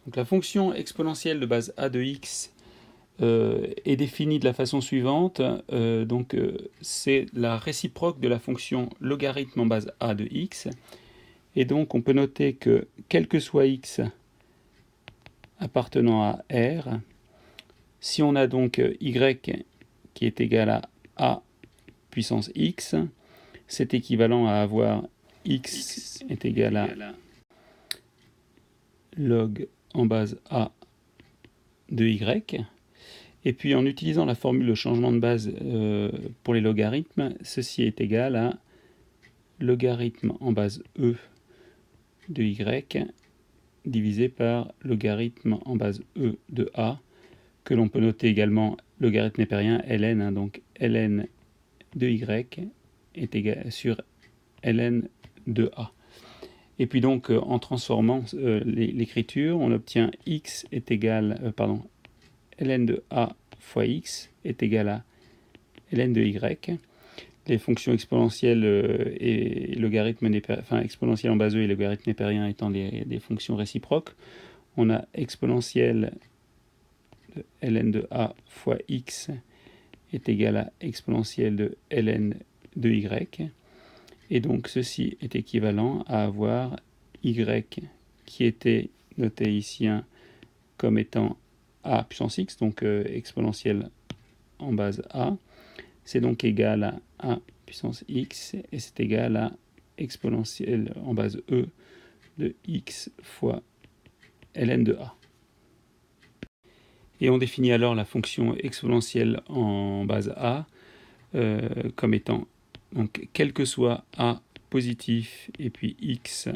Donc la fonction exponentielle de base a de x est définie de la façon suivante. C'est la réciproque de la fonction logarithme en base a de x. Et donc on peut noter que quel que soit x appartenant à R, si on a donc y qui est égal à a puissance x, c'est équivalent à avoir x est égal à log en base a de y. Et puis en utilisant la formule de changement de base pour les logarithmes, ceci est égal à logarithme en base e de y divisé par logarithme en base e de a, que l'on peut noter également logarithme népérien ln, donc ln de y est égal sur ln de a. Et puis donc en transformant l'écriture, on obtient x est égal, ln de a fois x est égal à ln de y. Les fonctions exponentielles et logarithme exponentielle en base e et logarithme népérien étant des fonctions réciproques, on a exponentielle de ln de a fois x est égal à exponentielle de ln de y. Et donc ceci est équivalent à avoir y qui était noté ici comme étant a puissance x, donc exponentielle en base a. C'est donc égal à a puissance x et c'est égal à exponentielle en base e de x fois ln de a. Et on définit alors la fonction exponentielle en base a comme étant, donc, quel que soit a positif et puis x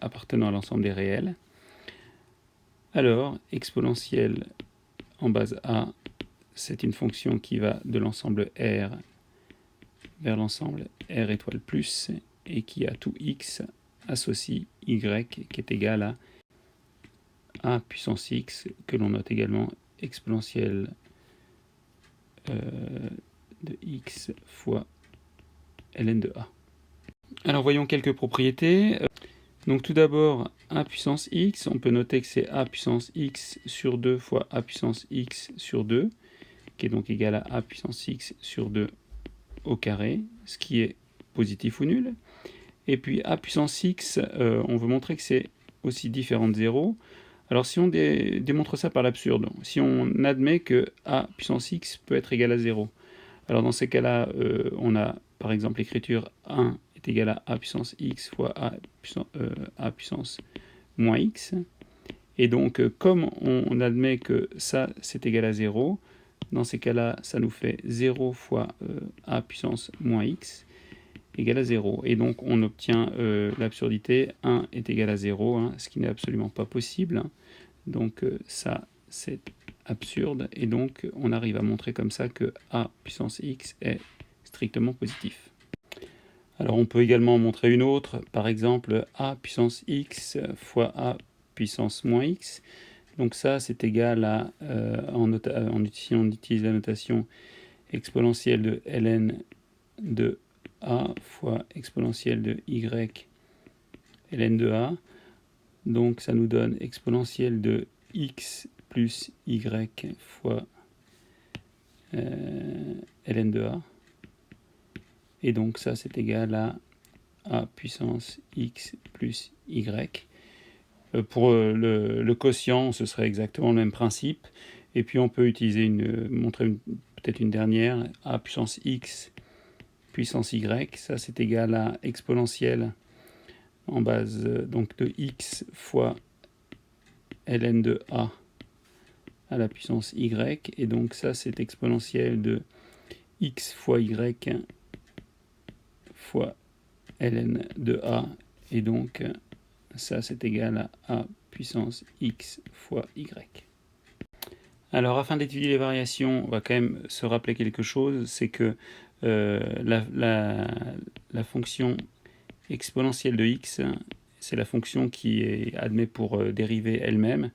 appartenant à l'ensemble des réels, alors exponentielle en base a, c'est une fonction qui va de l'ensemble R vers l'ensemble R étoile plus et qui a tout x associe y qui est égal à a puissance x, que l'on note également exponentielle de x fois ln de a. Alors voyons quelques propriétés. Donc tout d'abord, a puissance x, on peut noter que c'est a puissance x sur 2 fois a puissance x sur 2, qui est donc égal à a puissance x sur 2 au carré, ce qui est positif ou nul. Et puis a puissance x, on veut montrer que c'est aussi différent de 0. Alors si on démontre ça par l'absurde, si on admet que a puissance x peut être égal à 0, alors dans ces cas-là, on a par exemple l'écriture 1 est égal à a puissance x fois a puissance moins x. Et donc, comme on admet que ça, c'est égal à 0, dans ces cas-là, ça nous fait 0 fois a puissance moins x égale à 0. Et donc, on obtient l'absurdité 1 est égal à 0, ce qui n'est absolument pas possible. Donc, ça, c'est absurde. Et donc, on arrive à montrer comme ça que a puissance x est strictement positif. Alors, on peut également montrer une autre, par exemple, a puissance x fois a puissance moins x. Donc ça, c'est égal à, si on utilise la notation exponentielle de ln de a fois exponentielle de y ln de a. Donc ça nous donne exponentielle de x plus y fois ln de a. Et donc ça, c'est égal à a puissance x plus y. Pour le quotient, ce serait exactement le même principe. Et puis on peut utiliser montrer peut-être une dernière, a puissance x puissance y. Ça, c'est égal à exponentielle en base donc de x fois ln de a à la puissance y. Et donc ça, c'est exponentielle de x fois y fois ln de a. Et donc ça, c'est égal à a puissance x fois y. Alors, afin d'étudier les variations, on va quand même se rappeler quelque chose, c'est que la fonction exponentielle de x, c'est la fonction qui est admet pour dériver elle-même,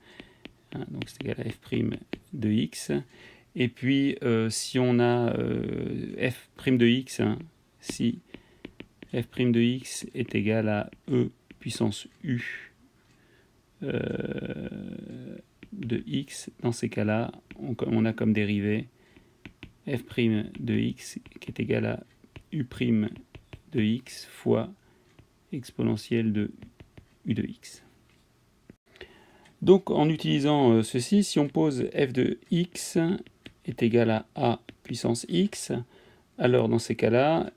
donc c'est égal à f' de x. Et puis, si on a f' de x, si f' de x est égal à e puissance u de x. Dans ces cas-là, on a comme dérivée f' de x qui est égal à u' de x fois exponentielle de u de x. Donc en utilisant ceci, si on pose f de x est égal à a puissance x, alors dans ces cas-là,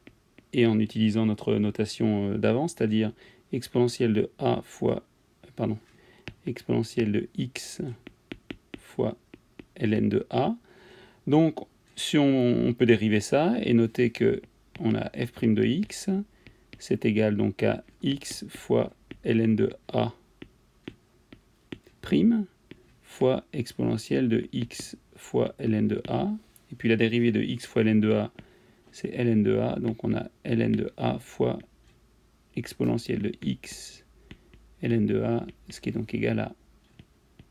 et en utilisant notre notation d'avant, c'est-à-dire exponentielle de a fois, exponentielle de x fois ln de a. Donc si on peut dériver ça et noter que on a f' de x, c'est égal donc à x fois ln de a prime fois exponentielle de x fois ln de a. Et puis la dérivée de x fois ln de a, c'est ln de a. Donc on a ln de a fois exponentielle de x ln de a, ce qui est donc égal à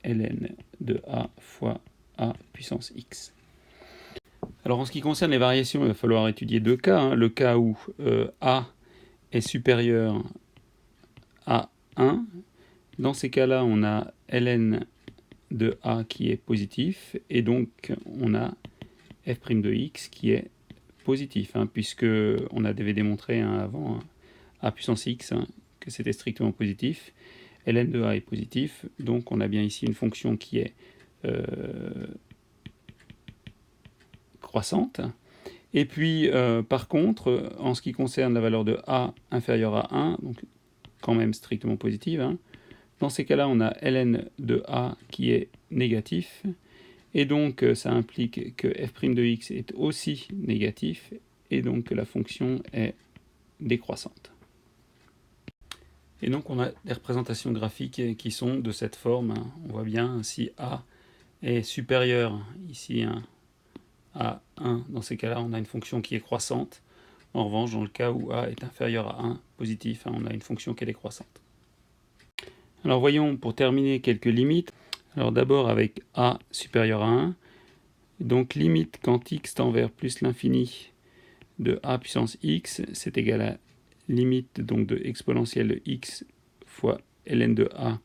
ln de a fois a puissance x. Alors en ce qui concerne les variations, il va falloir étudier deux cas. Le cas où a est supérieur à 1. Dans ces cas-là, on a ln de a qui est positif, et donc on a f' de x qui est positif, puisque on avait démontré avant a puissance x que c'était strictement positif. Ln de a est positif, donc on a bien ici une fonction qui est croissante. Et puis par contre, en ce qui concerne la valeur de a inférieure à 1, donc quand même strictement positive, dans ces cas-là, on a ln de a qui est négatif, et donc ça implique que f' de x est aussi négatif, et donc que la fonction est décroissante. Et donc on a des représentations graphiques qui sont de cette forme. On voit bien si a est supérieur ici à 1, dans ces cas-là on a une fonction qui est croissante. En revanche, dans le cas où a est inférieur à 1, positif, on a une fonction qui est décroissante. Alors voyons pour terminer quelques limites. Alors d'abord avec a supérieur à 1, donc limite quand x tend vers plus l'infini de a puissance x, c'est égal à limite donc de exponentielle de x fois ln de a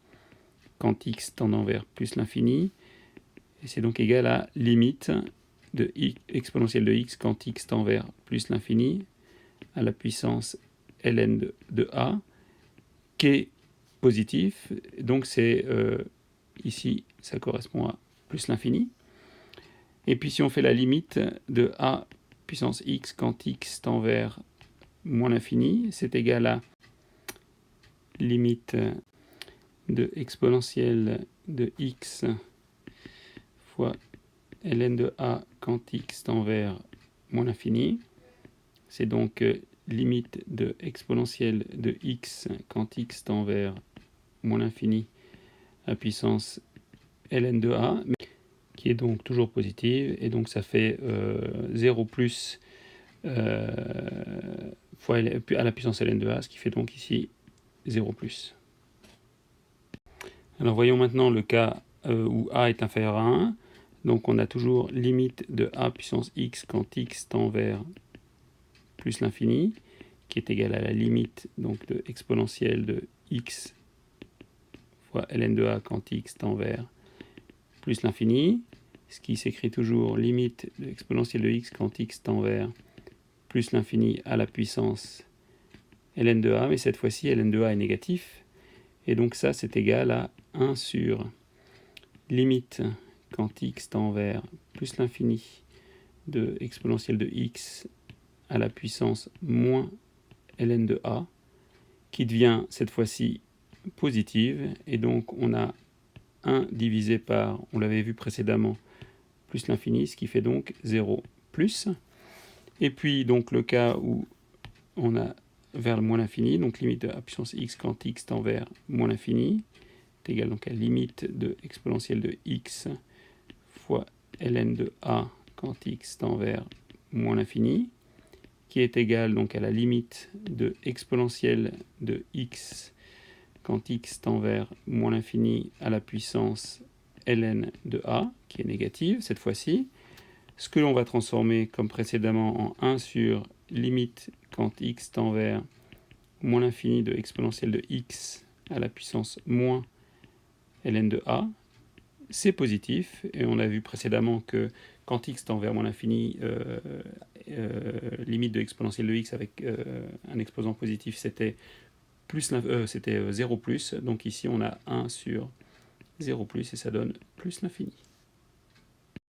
quand x tendant vers plus l'infini, et c'est donc égal à limite de exponentielle de x quand x tend vers plus l'infini à la puissance ln de a, qui est positif, donc c'est ici ça correspond à plus l'infini. Et puis si on fait la limite de a puissance x quand x tend vers moins l'infini, c'est égal à limite de exponentielle de x fois ln de a quand x tend vers moins l'infini. C'est donc limite de exponentielle de x quand x tend vers moins l'infini à puissance ln de a, qui est donc toujours positive, et donc ça fait 0 plus fois à la puissance ln de a, ce qui fait donc ici 0 plus. Alors voyons maintenant le cas où a est inférieur à 1. Donc on a toujours limite de a puissance x quand x tend vers plus l'infini, qui est égal à la limite donc de exponentielle de x fois ln de a quand x tend vers plus l'infini, ce qui s'écrit toujours limite de exponentielle de x quand x tend vers plus l'infini à la puissance ln de a, mais cette fois-ci ln de a est négatif, et donc ça c'est égal à 1 sur limite quand x tend vers plus l'infini de exponentielle de x à la puissance moins ln de a, qui devient cette fois-ci positive, et donc on a 1 divisé par, on l'avait vu précédemment, plus l'infini, ce qui fait donc 0 plus. Et puis donc le cas où on a vers le moins l'infini, donc limite de a puissance x quand x tend vers moins l'infini, est égal donc à limite de exponentielle de x fois ln de a quand x tend vers moins l'infini, qui est égal donc à la limite de exponentielle de x quand x tend vers moins l'infini à la puissance ln de a, qui est négative cette fois-ci, ce que l'on va transformer comme précédemment en 1 sur limite quand x tend vers moins l'infini de exponentielle de x à la puissance moins ln de a, c'est positif, et on a vu précédemment que quand x tend vers moins l'infini, limite de l'exponentielle de x avec un exposant positif, c'était 0 plus, donc ici on a 1 sur 0 plus, et ça donne plus l'infini.